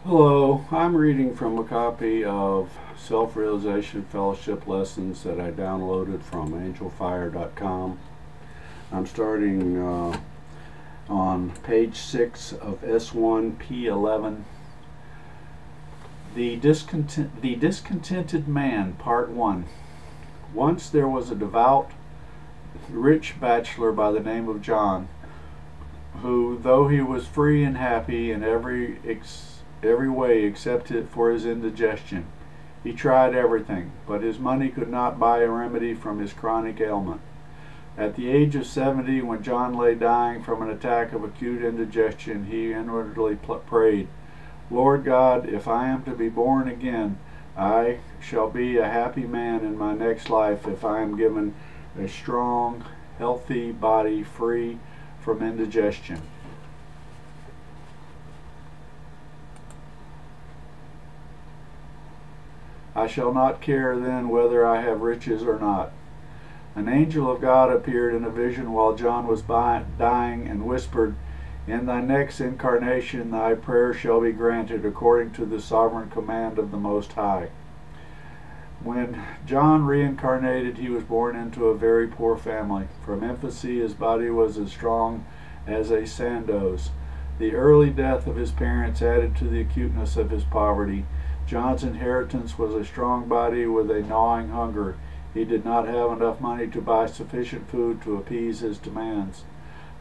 Hello, I'm reading from a copy of Self-Realization Fellowship Lessons that I downloaded from angelfire.com. I'm starting on page 6 of S1P11. The Discontented Man, Part 1. Once there was a devout, rich bachelor by the name of John, who, though he was free and happy in every way except for his indigestion, he tried everything, but his money could not buy a remedy from his chronic ailment. At the age of 70, when John lay dying from an attack of acute indigestion, he inwardly prayed, "Lord God, if I am to be born again, I shall be a happy man in my next life if I am given a strong, healthy body free from indigestion." I shall not care then whether I have riches or not. An angel of God appeared in a vision while John was dying and whispered, "In thy next incarnation thy prayer shall be granted according to the sovereign command of the Most High." When John reincarnated, he was born into a very poor family. From infancy his body was as strong as a sando's. The early death of his parents added to the acuteness of his poverty. John's inheritance was a strong body with a gnawing hunger. He did not have enough money to buy sufficient food to appease his demands.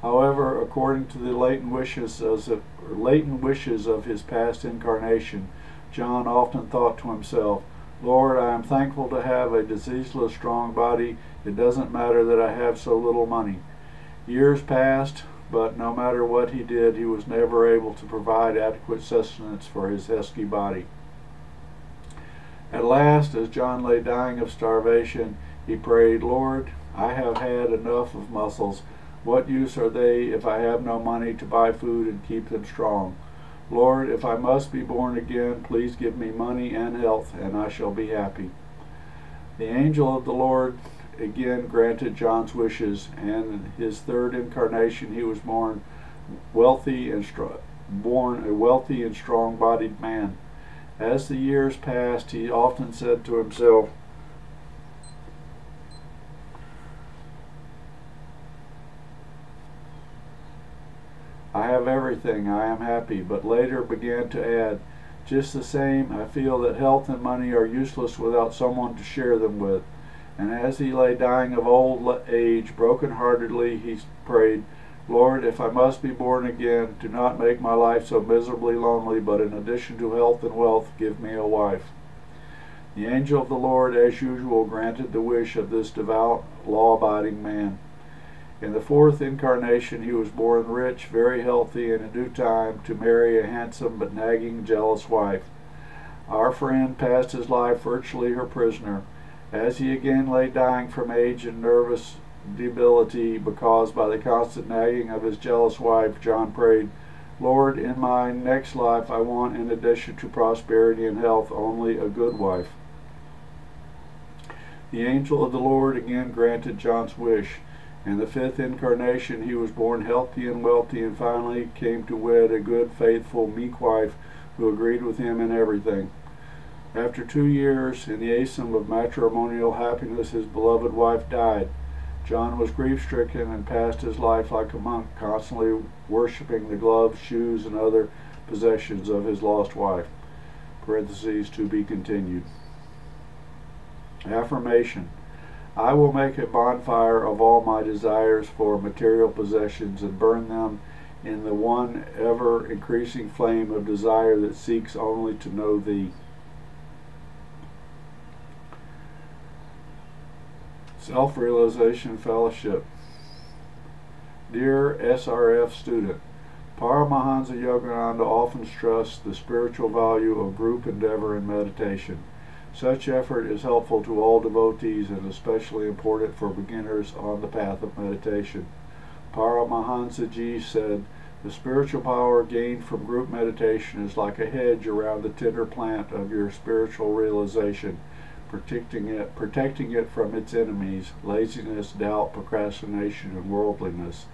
However, according to the latent wishes of his past incarnation, John often thought to himself, "Lord, I am thankful to have a diseaseless, strong body. It doesn't matter that I have so little money." Years passed, but no matter what he did, he was never able to provide adequate sustenance for his husky body. At last, as John lay dying of starvation, he prayed, "Lord, I have had enough of muscles. What use are they if I have no money to buy food and keep them strong? Lord, if I must be born again, please give me money and health, and I shall be happy." The angel of the Lord again granted John's wishes, and in his third incarnation he was born a wealthy and strong-bodied man. As the years passed, he often said to himself, "I have everything, I am happy," but later began to add, "Just the same, I feel that health and money are useless without someone to share them with." And as he lay dying of old age, broken-heartedly, he prayed, "Lord, if I must be born again, do not make my life so miserably lonely, but in addition to health and wealth, give me a wife." The angel of the Lord, as usual, granted the wish of this devout, law-abiding man. In the fourth incarnation, he was born rich, very healthy, and in due time to marry a handsome but nagging, jealous wife. Our friend passed his life virtually her prisoner. As he again lay dying from age and nervous debility caused by the constant nagging of his jealous wife, John prayed, "Lord, in my next life I want, in addition to prosperity and health, only a good wife." The angel of the Lord again granted John's wish. In the fifth incarnation he was born healthy and wealthy, and finally came to wed a good, faithful, meek wife who agreed with him in everything. After 2 years in the aisum of matrimonial happiness, his beloved wife died. John was grief-stricken and passed his life like a monk, constantly worshiping the gloves, shoes, and other possessions of his lost wife. Parentheses to be continued. Affirmation: I will make a bonfire of all my desires for material possessions and burn them in the one ever-increasing flame of desire that seeks only to know Thee. Self-Realization Fellowship. Dear SRF student, Paramahansa Yogananda often stressed the spiritual value of group endeavor and meditation. Such effort is helpful to all devotees and especially important for beginners on the path of meditation. Paramahansa Ji said, "The spiritual power gained from group meditation is like a hedge around the tender plant of your spiritual realization, protecting it from its enemies, laziness, doubt, procrastination, and worldliness.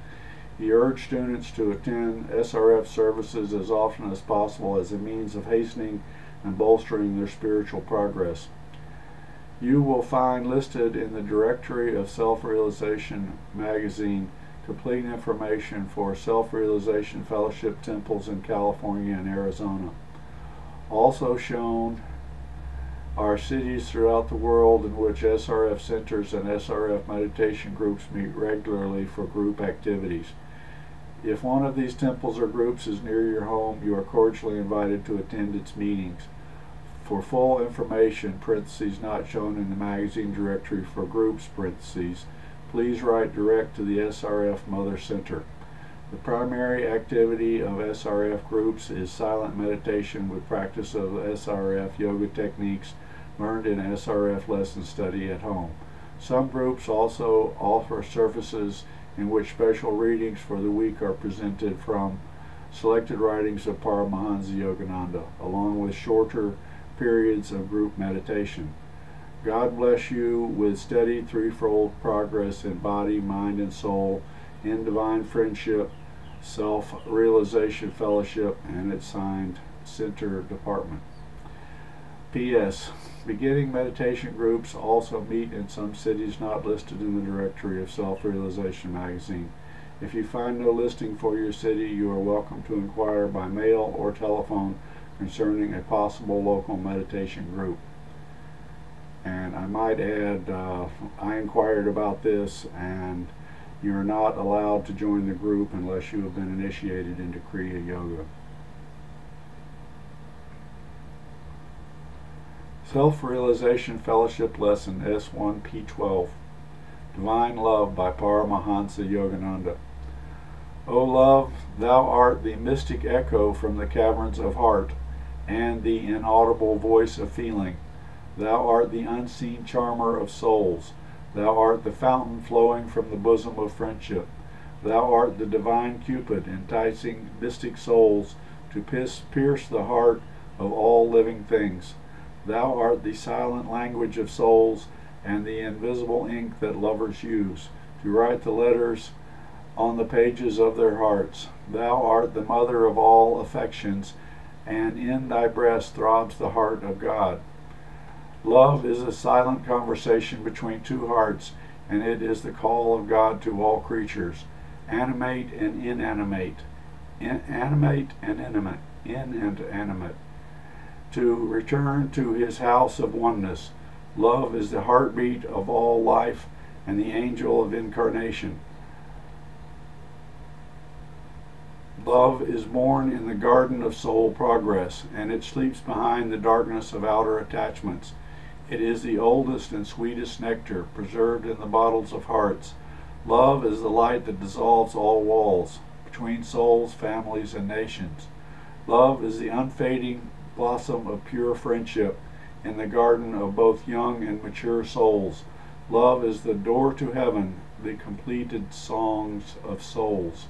He urged students to attend SRF services as often as possible as a means of hastening and bolstering their spiritual progress. You will find listed in the directory of Self-Realization magazine complete information for Self-Realization Fellowship temples in California and Arizona. Also shown are cities throughout the world in which SRF centers and SRF meditation groups meet regularly for group activities. If one of these temples or groups is near your home, you are cordially invited to attend its meetings. For full information, parentheses not shown in the magazine directory for groups, parentheses, please write direct to the SRF Mother Center. The primary activity of SRF groups is silent meditation with practice of SRF yoga techniques learned in SRF lesson study at home. Some groups also offer services in which special readings for the week are presented from selected writings of Paramahansa Yogananda, along with shorter periods of group meditation. God bless you with steady threefold progress in body, mind, and soul, in divine friendship, Self-Realization Fellowship, and its signed Center Department. P.S. Beginning meditation groups also meet in some cities not listed in the directory of Self-Realization magazine. If you find no listing for your city, you are welcome to inquire by mail or telephone concerning a possible local meditation group. And I might add, I inquired about this, and you're not allowed to join the group unless you have been initiated into Kriya Yoga. Self-Realization Fellowship Lesson S1P12, Divine Love by Paramahansa Yogananda. O love, thou art the mystic echo from the caverns of heart, and the inaudible voice of feeling. Thou art the unseen charmer of souls. Thou art the fountain flowing from the bosom of friendship. Thou art the divine Cupid, enticing mystic souls to pierce the heart of all living things. Thou art the silent language of souls and the invisible ink that lovers use to write the letters on the pages of their hearts. Thou art the mother of all affections, and in thy breast throbs the heart of God. Love is a silent conversation between two hearts, and it is the call of God to all creatures, animate and inanimate, animate and inanimate, to return to his house of oneness. Love is the heartbeat of all life and the angel of incarnation. Love is born in the garden of soul progress, and it sleeps behind the darkness of outer attachments. It is the oldest and sweetest nectar, preserved in the bottles of hearts. Love is the light that dissolves all walls, between souls, families, and nations. Love is the unfading blossom of pure friendship in the garden of both young and mature souls. Love is the door to heaven, the completed songs of souls.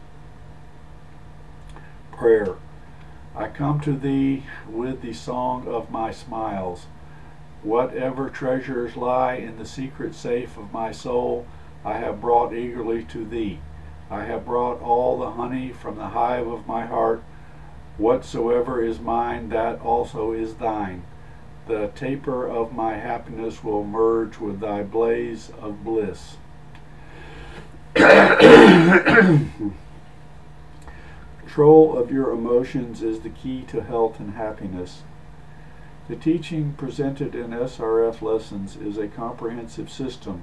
Prayer. I come to thee with the song of my smiles. Whatever treasures lie in the secret safe of my soul, I have brought eagerly to thee. I have brought all the honey from the hive of my heart. Whatsoever is mine, that also is thine. The taper of my happiness will merge with thy blaze of bliss. Control of your emotions is the key to health and happiness. The teaching presented in SRF Lessons is a comprehensive system,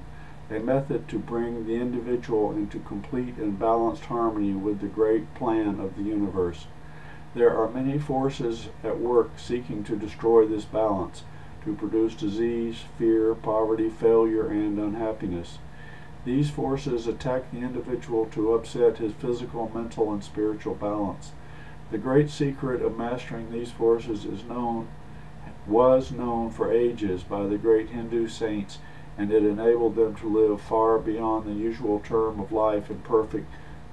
a method to bring the individual into complete and balanced harmony with the great plan of the universe. There are many forces at work seeking to destroy this balance, to produce disease, fear, poverty, failure, and unhappiness. These forces attack the individual to upset his physical, mental, and spiritual balance. The great secret of mastering these forces was known for ages by the great Hindu saints, and it enabled them to live far beyond the usual term of life in perfect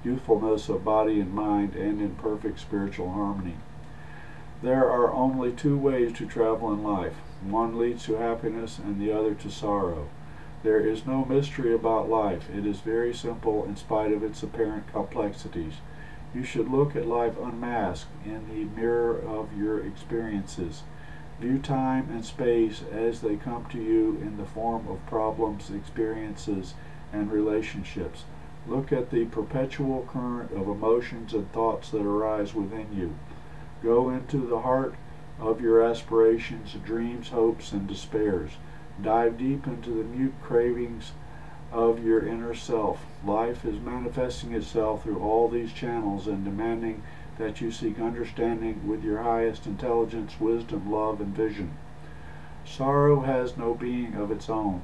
youthfulness of body and mind, and in perfect spiritual harmony. There are only two ways to travel in life. One leads to happiness and the other to sorrow. There is no mystery about life. It is very simple in spite of its apparent complexities. You should look at life unmasked in the mirror of your experiences. View time and space as they come to you in the form of problems, experiences, and relationships. Look at the perpetual current of emotions and thoughts that arise within you. Go into the heart of your aspirations, dreams, hopes, and despairs. Dive deep into the mute cravings of your inner self. Life is manifesting itself through all these channels and demanding that you seek understanding with your highest intelligence, wisdom, love, and vision. Sorrow has no being of its own.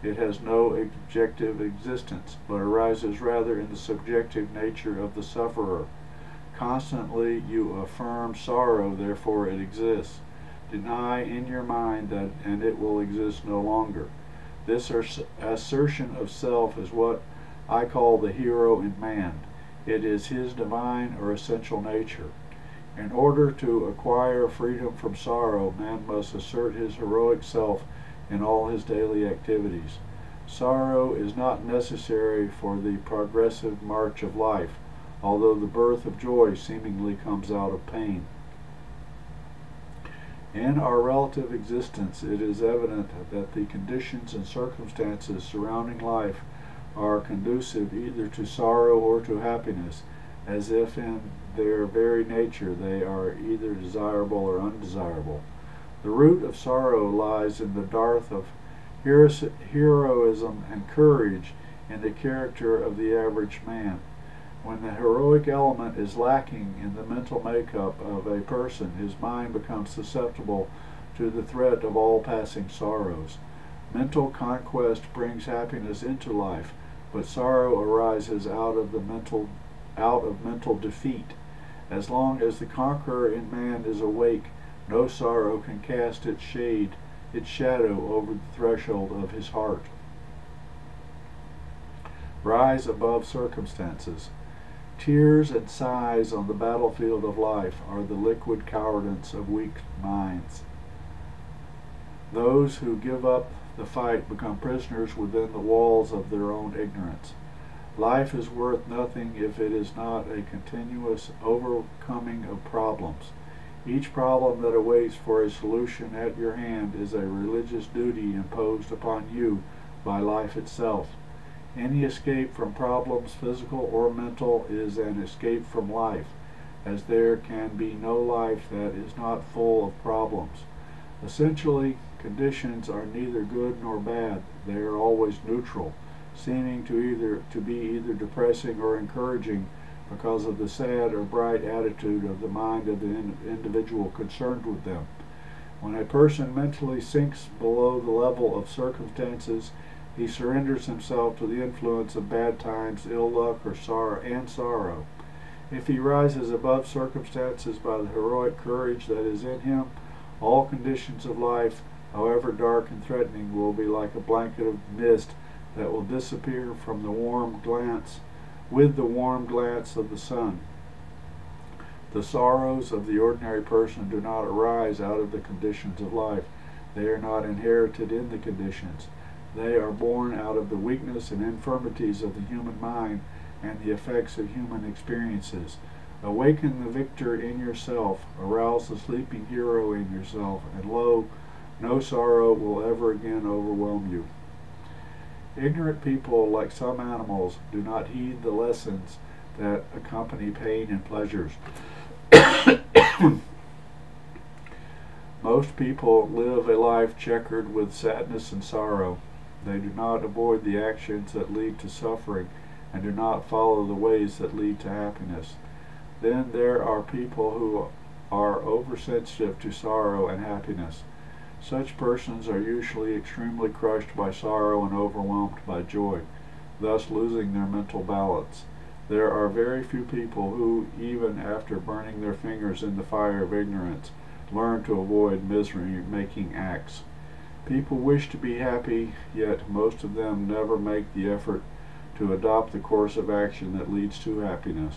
It has no objective existence, but arises rather in the subjective nature of the sufferer. Constantly you affirm sorrow, therefore it exists. Deny in your mind that, and it will exist no longer. This assertion of self is what I call the hero in man. It is his divine or essential nature. In order to acquire freedom from sorrow, man must assert his heroic self in all his daily activities. Sorrow is not necessary for the progressive march of life, although the birth of joy seemingly comes out of pain. In our relative existence, it is evident that the conditions and circumstances surrounding life are conducive either to sorrow or to happiness, as if in their very nature they are either desirable or undesirable. The root of sorrow lies in the dearth of heroism and courage in the character of the average man. When the heroic element is lacking in the mental makeup of a person, his mind becomes susceptible to the threat of all passing sorrows. Mental conquest brings happiness into life, but sorrow arises out of mental defeat. As long as the conqueror in man is awake, no sorrow can cast its shadow over the threshold of his heart. Rise above circumstances. Tears and sighs on the battlefield of life are the liquid cowardice of weak minds. Those who give up the fight become prisoners within the walls of their own ignorance. Life is worth nothing if it is not a continuous overcoming of problems. Each problem that awaits for a solution at your hand is a religious duty imposed upon you by life itself. Any escape from problems, physical or mental, is an escape from life, as there can be no life that is not full of problems. Essentially, conditions are neither good nor bad. They are always neutral, seeming to be either depressing or encouraging because of the sad or bright attitude of the mind of the individual concerned with them. When a person mentally sinks below the level of circumstances, he surrenders himself to the influence of bad times, ill luck, or sorrow. If he rises above circumstances by the heroic courage that is in him, all conditions of life, however dark and threatening, will be like a blanket of mist that will disappear from the warm glance of the sun. The sorrows of the ordinary person do not arise out of the conditions of life. They are not inherited in the conditions. They are born out of the weakness and infirmities of the human mind and the effects of human experiences. Awaken the victor in yourself, arouse the sleeping hero in yourself, and lo, no sorrow will ever again overwhelm you. Ignorant people, like some animals, do not heed the lessons that accompany pain and pleasures. Most people live a life checkered with sadness and sorrow. They do not avoid the actions that lead to suffering and do not follow the ways that lead to happiness. Then there are people who are oversensitive to sorrow and happiness. Such persons are usually extremely crushed by sorrow and overwhelmed by joy, thus losing their mental balance. There are very few people who, even after burning their fingers in the fire of ignorance, learn to avoid misery-making acts. People wish to be happy, yet most of them never make the effort to adopt the course of action that leads to happiness.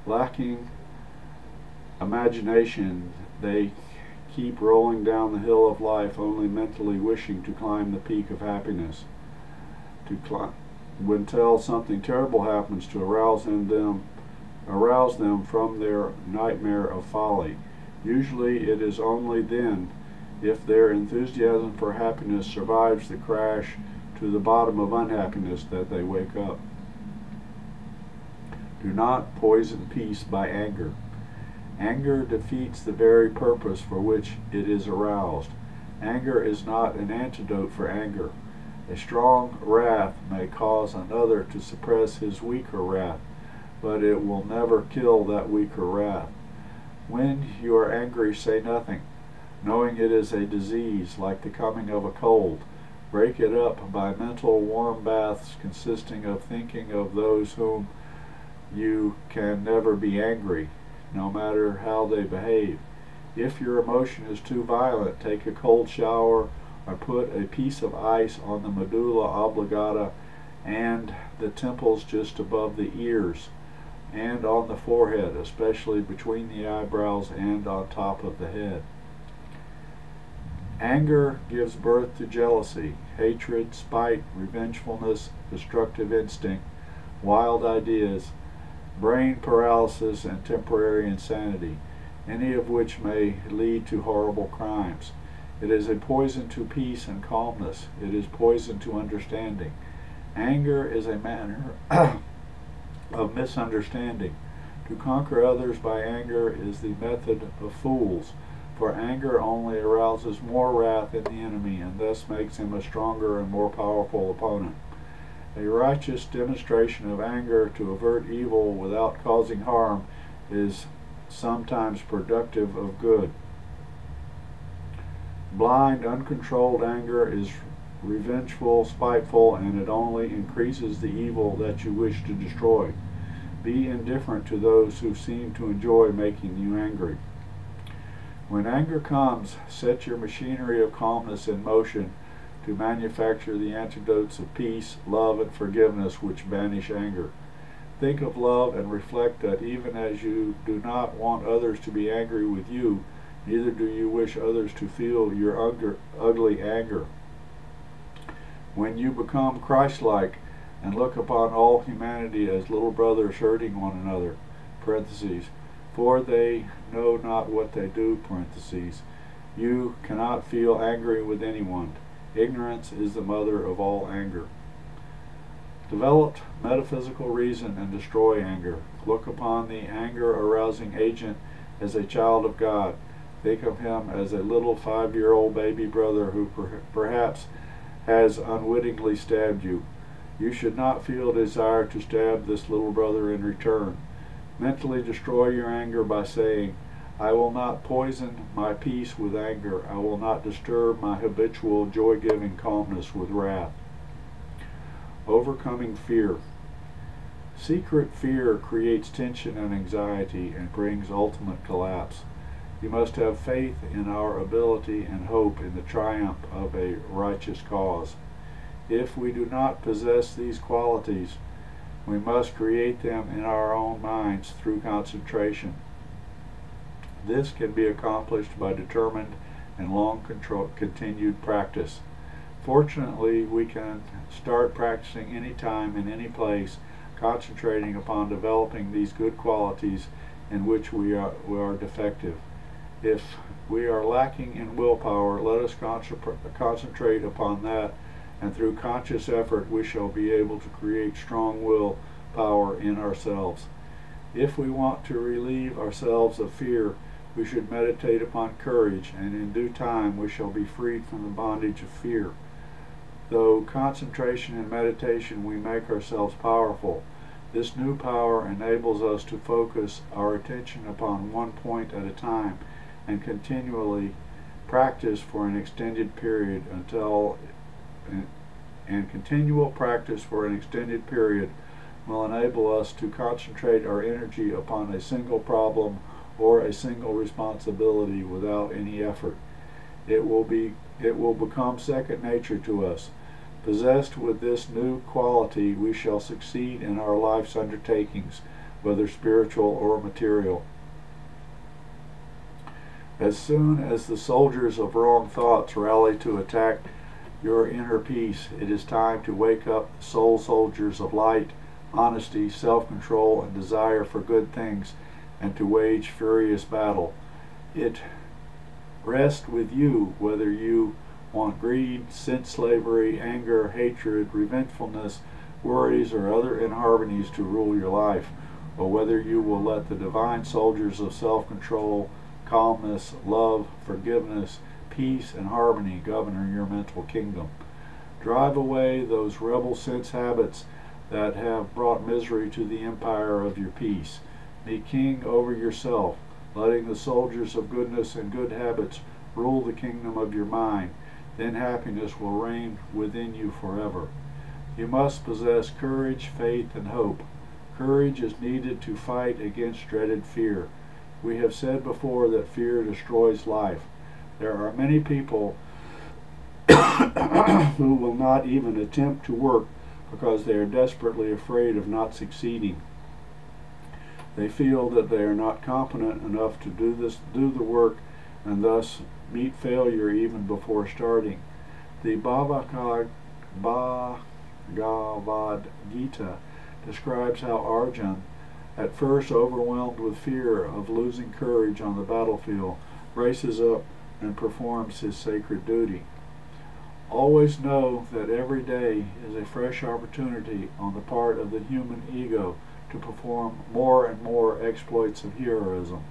Lacking imagination, they keep rolling down the hill of life, only mentally wishing to climb the peak of happiness. until something terrible happens to arouse them from their nightmare of folly. Usually it is only then, if their enthusiasm for happiness survives the crash to the bottom of unhappiness, that they wake up. Do not poison peace by anger. Anger defeats the very purpose for which it is aroused. Anger is not an antidote for anger. A strong wrath may cause another to suppress his weaker wrath, but it will never kill that weaker wrath. When you are angry, say nothing, knowing it is a disease like the coming of a cold. Break it up by mental warm baths consisting of thinking of those whom you can never be angry, no matter how they behave. If your emotion is too violent, take a cold shower or put a piece of ice on the medulla oblongata and the temples just above the ears, and on the forehead, especially between the eyebrows and on top of the head. Anger gives birth to jealousy, hatred, spite, revengefulness, destructive instinct, wild ideas, brain paralysis, and temporary insanity, any of which may lead to horrible crimes. It is a poison to peace and calmness. It is poison to understanding. Anger is a manner of misunderstanding. To conquer others by anger is the method of fools, for anger only arouses more wrath in the enemy and thus makes him a stronger and more powerful opponent. A righteous demonstration of anger to avert evil without causing harm is sometimes productive of good. Blind, uncontrolled anger is revengeful, spiteful, and it only increases the evil that you wish to destroy. Be indifferent to those who seem to enjoy making you angry. When anger comes, set your machinery of calmness in motion to manufacture the antidotes of peace, love, and forgiveness which banish anger. Think of love and reflect that even as you do not want others to be angry with you, neither do you wish others to feel your ugly anger. When you become Christ-like and look upon all humanity as little brothers hurting one another, parentheses, for they know not what they do, parentheses, you cannot feel angry with anyone. Ignorance is the mother of all anger. Develop metaphysical reason and destroy anger. Look upon the anger-arousing agent as a child of God. Think of him as a little 5-year-old baby brother who perhaps has unwittingly stabbed you. You should not feel a desire to stab this little brother in return. Mentally destroy your anger by saying, I will not poison my peace with anger. I will not disturb my habitual joy-giving calmness with wrath. Overcoming fear. Secret fear creates tension and anxiety and brings ultimate collapse. You must have faith in our ability and hope in the triumph of a righteous cause. If we do not possess these qualities, we must create them in our own minds through concentration. This can be accomplished by determined and long continued practice. Fortunately, we can start practicing any time in any place, concentrating upon developing these good qualities in which we are defective. If we are lacking in willpower, let us concentrate upon that, and through conscious effort we shall be able to create strong will power in ourselves. If we want to relieve ourselves of fear, we should meditate upon courage, and in due time we shall be freed from the bondage of fear. Though concentration and meditation we make ourselves powerful, this new power enables us to focus our attention upon one point at a time and continually practice for an extended period continual practice for an extended period will enable us to concentrate our energy upon a single problem or a single responsibility without any effort. It will become second nature to us. Possessed with this new quality, we shall succeed in our life's undertakings, whether spiritual or material. As soon as the soldiers of wrong thoughts rally to attack your inner peace. It is time to wake up soul soldiers of light, honesty, self-control, and desire for good things, and to wage furious battle. It rests with you whether you want greed, sin, slavery, anger, hatred, revengefulness, worries, or other inharmonies to rule your life, or whether you will let the divine soldiers of self-control, calmness, love, forgiveness, peace, and harmony govern your mental kingdom. Drive away those rebel sense habits that have brought misery to the empire of your peace. Be king over yourself, letting the soldiers of goodness and good habits rule the kingdom of your mind. Then happiness will reign within you forever. You must possess courage, faith, and hope. Courage is needed to fight against dreaded fear. We have said before that fear destroys life. There are many people who will not even attempt to work because they are desperately afraid of not succeeding. They feel that they are not competent enough to do the work, and thus meet failure even before starting. The Bhagavad Gita describes how Arjuna, at first overwhelmed with fear of losing courage on the battlefield, braces up and performs his sacred duty. Always know that every day is a fresh opportunity on the part of the human ego to perform more and more exploits of heroism.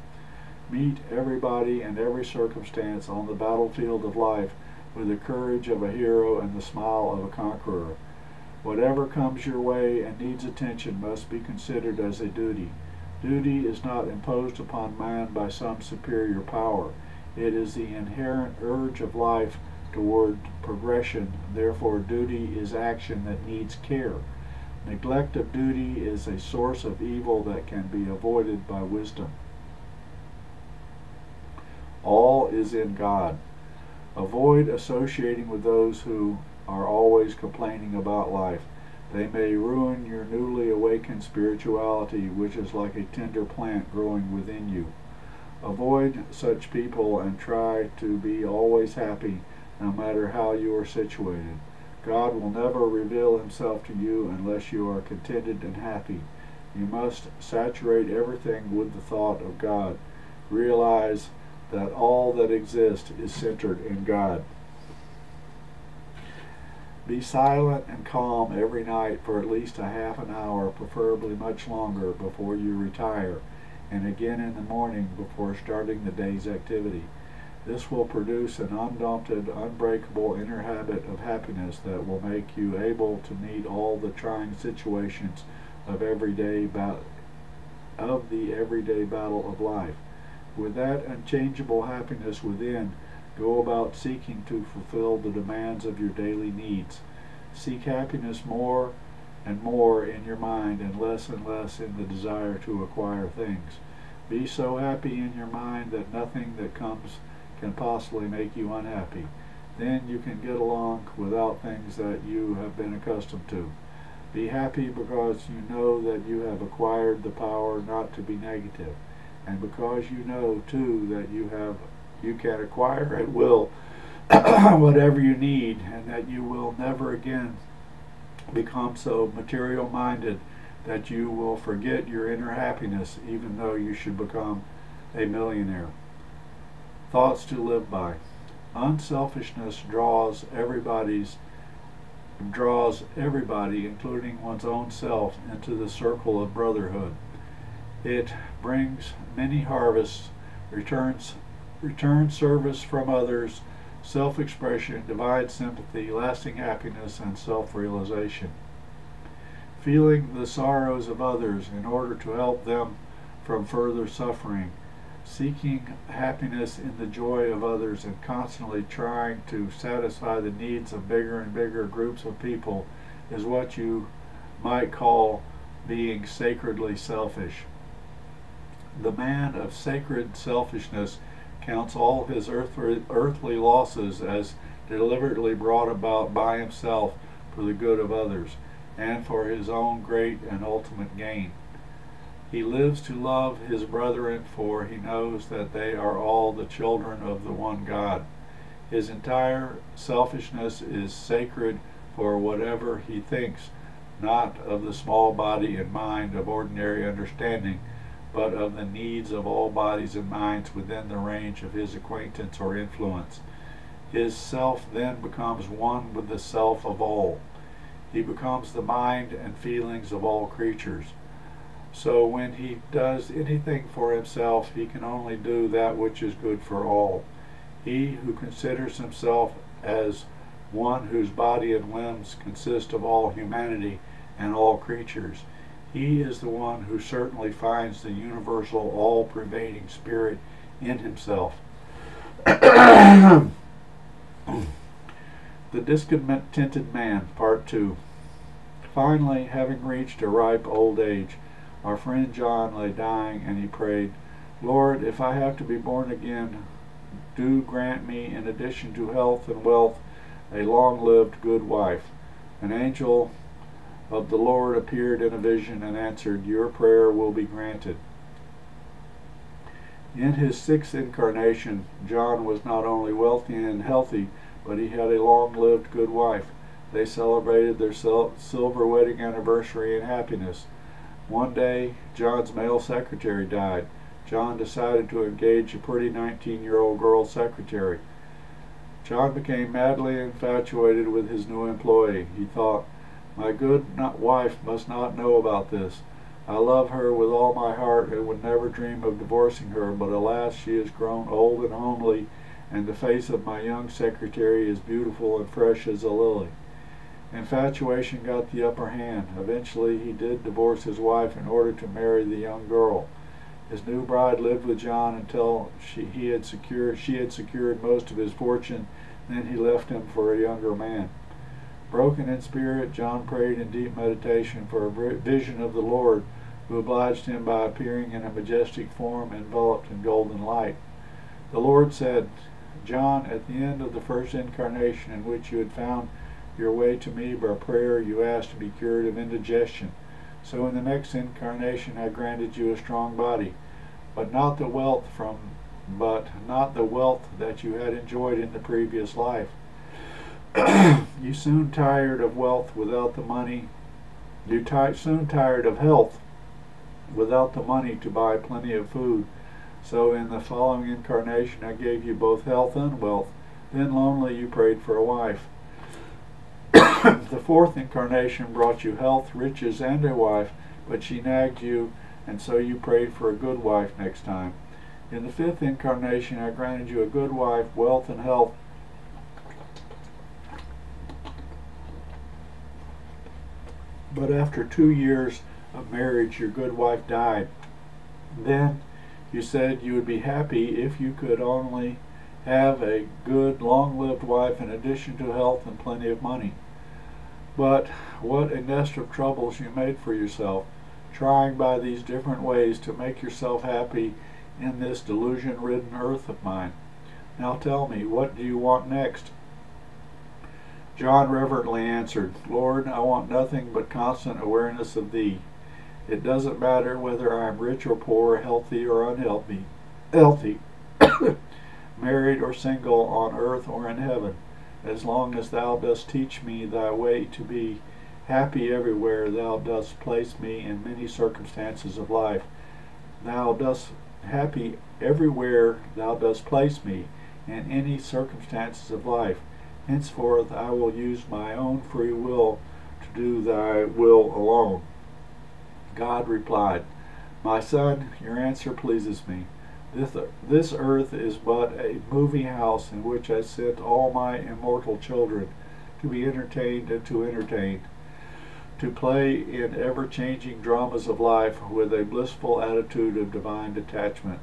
Meet everybody and every circumstance on the battlefield of life with the courage of a hero and the smile of a conqueror. Whatever comes your way and needs attention must be considered as a duty. Duty is not imposed upon man by some superior power. It is the inherent urge of life toward progression. Therefore, duty is action that needs care. Neglect of duty is a source of evil that can be avoided by wisdom. All is in God. Avoid associating with those who are always complaining about life. They may ruin your newly awakened spirituality, which is like a tender plant growing within you. Avoid such people and try to be always happy, no matter how you are situated. God will never reveal himself to you unless you are contented and happy. You must saturate everything with the thought of God. Realize that all that exists is centered in God. Be silent and calm every night for at least a half an hour, preferably much longer, before you retire, and again in the morning before starting the day's activity. This will produce an undaunted, unbreakable inner habit of happiness that will make you able to meet all the trying situations of the everyday battle of life. With that unchangeable happiness within, go about seeking to fulfill the demands of your daily needs. Seek happiness more and more in your mind and less in the desire to acquire things. Be so happy in your mind that nothing that comes can possibly make you unhappy. Then you can get along without things that you have been accustomed to. Be happy because you know that you have acquired the power not to be negative, and because you know too that you can acquire at will whatever you need, and that you will never again become so material minded that you will forget your inner happiness, even though you should become a millionaire. Thoughts to live by. Unselfishness draws everybody, including one's own self, into the circle of brotherhood. It brings many harvests, return service from others, self-expression, divine sympathy, lasting happiness, and self-realization. Feeling the sorrows of others in order to help them from further suffering. Seeking happiness in the joy of others and constantly trying to satisfy the needs of bigger and bigger groups of people is what you might call being sacredly selfish. The man of sacred selfishness counts all his earthly losses as deliberately brought about by himself for the good of others and for his own great and ultimate gain. He lives to love his brethren, for he knows that they are all the children of the one God. His entire selfishness is sacred for whatever he thinks, not of the small body and mind of ordinary understanding, but of the needs of all bodies and minds within the range of his acquaintance or influence. His self then becomes one with the self of all. He becomes the mind and feelings of all creatures. So when he does anything for himself, he can only do that which is good for all. He who considers himself as one whose body and limbs consist of all humanity and all creatures, he is the one who certainly finds the universal, all-pervading spirit in himself. The Discontented Man, Part 2. Finally, having reached a ripe old age, our friend John lay dying, and he prayed, "Lord, if I have to be born again, do grant me, in addition to health and wealth, a long-lived good wife." An angel of the Lord appeared in a vision and answered, "Your prayer will be granted." In his 6th incarnation, John was not only wealthy and healthy, but he had a long-lived good wife. They celebrated their silver wedding anniversary in happiness. One day, John's male secretary died. John decided to engage a pretty 19-year-old girl secretary. John became madly infatuated with his new employee. He thought, "My good wife must not know about this. I love her with all my heart and would never dream of divorcing her, but alas, she has grown old and homely, and the face of my young secretary is beautiful and fresh as a lily." Infatuation got the upper hand. Eventually, he did divorce his wife in order to marry the young girl. His new bride lived with John until she had secured most of his fortune. Then he left him for a younger man. Broken in spirit, John prayed in deep meditation for a vision of the Lord, who obliged him by appearing in a majestic form enveloped in golden light. The Lord said, "John, at the end of the first incarnation in which you had found your way to me by prayer, you asked to be cured of indigestion. So in the next incarnation I granted you a strong body, but not the wealth that you had enjoyed in the previous life. You soon tired of wealth without the money. You soon tired of health without the money to buy plenty of food. So in the following incarnation I gave you both health and wealth. Then lonely you prayed for a wife. The 4th incarnation brought you health, riches, and a wife, but she nagged you, and so you prayed for a good wife next time. In the 5th incarnation I granted you a good wife, wealth, and health, but after 2 years of marriage your good wife died. Then you said you would be happy if you could only have a good, long-lived wife in addition to health and plenty of money. But what a nest of troubles you made for yourself, trying by these different ways to make yourself happy in this delusion-ridden earth of mine. Now tell me, what do you want next?" John reverently answered, "Lord, I want nothing but constant awareness of Thee. It doesn't matter whether I am rich or poor, healthy or unhealthy, married or single, on earth or in heaven. As long as Thou dost teach me Thy way to be happy everywhere, Thou dost place me in many circumstances of life. Thou dost happy everywhere Thou dost place me in any circumstances of life. Henceforth I will use my own free will to do Thy will alone." God replied, "My son, your answer pleases me. This earth is but a movie house in which I sent all my immortal children to be entertained and to entertain, to play in ever-changing dramas of life with a blissful attitude of divine detachment.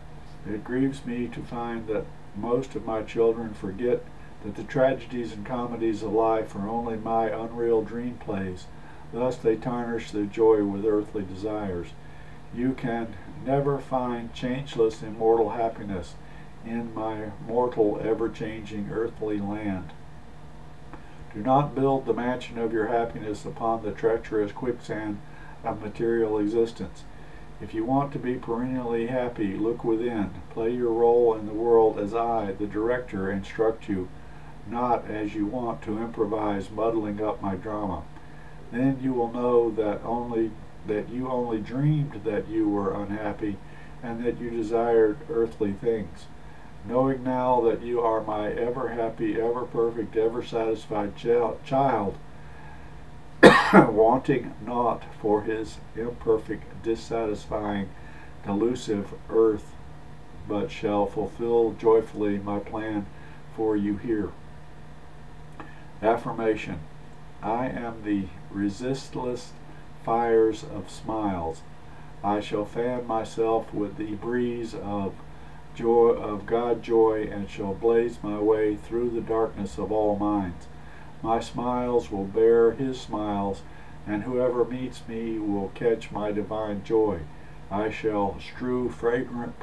It grieves me to find that most of my children forget that the tragedies and comedies of life are only my unreal dream plays. Thus they tarnish their joy with earthly desires. You can never find changeless immortal happiness in my mortal, ever-changing earthly land. Do not build the mansion of your happiness upon the treacherous quicksand of material existence. If you want to be perennially happy, look within. Play your role in the world as I, the director, instruct you. not as you want to improvise, muddling up my drama. Then you will know that you only dreamed that you were unhappy and that you desired earthly things. Knowing now that you are my ever happy, ever perfect, ever satisfied child, wanting naught for his imperfect, dissatisfying, delusive earth, but shall fulfill joyfully my plan for you here. Affirmation: I am the resistless fires of smiles. I shall fan myself with the breeze of joy, of God joy, and shall blaze my way through the darkness of all minds. My smiles will bear his smiles, and whoever meets me will catch my divine joy. I shall strew fragrant,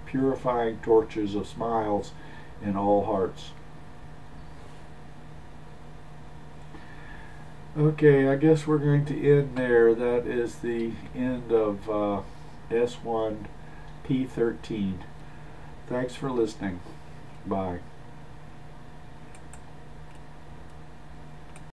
purifying torches of smiles in all hearts. Okay, I guess we're going to end there. That is the end of S1 P13. Thanks for listening. Bye.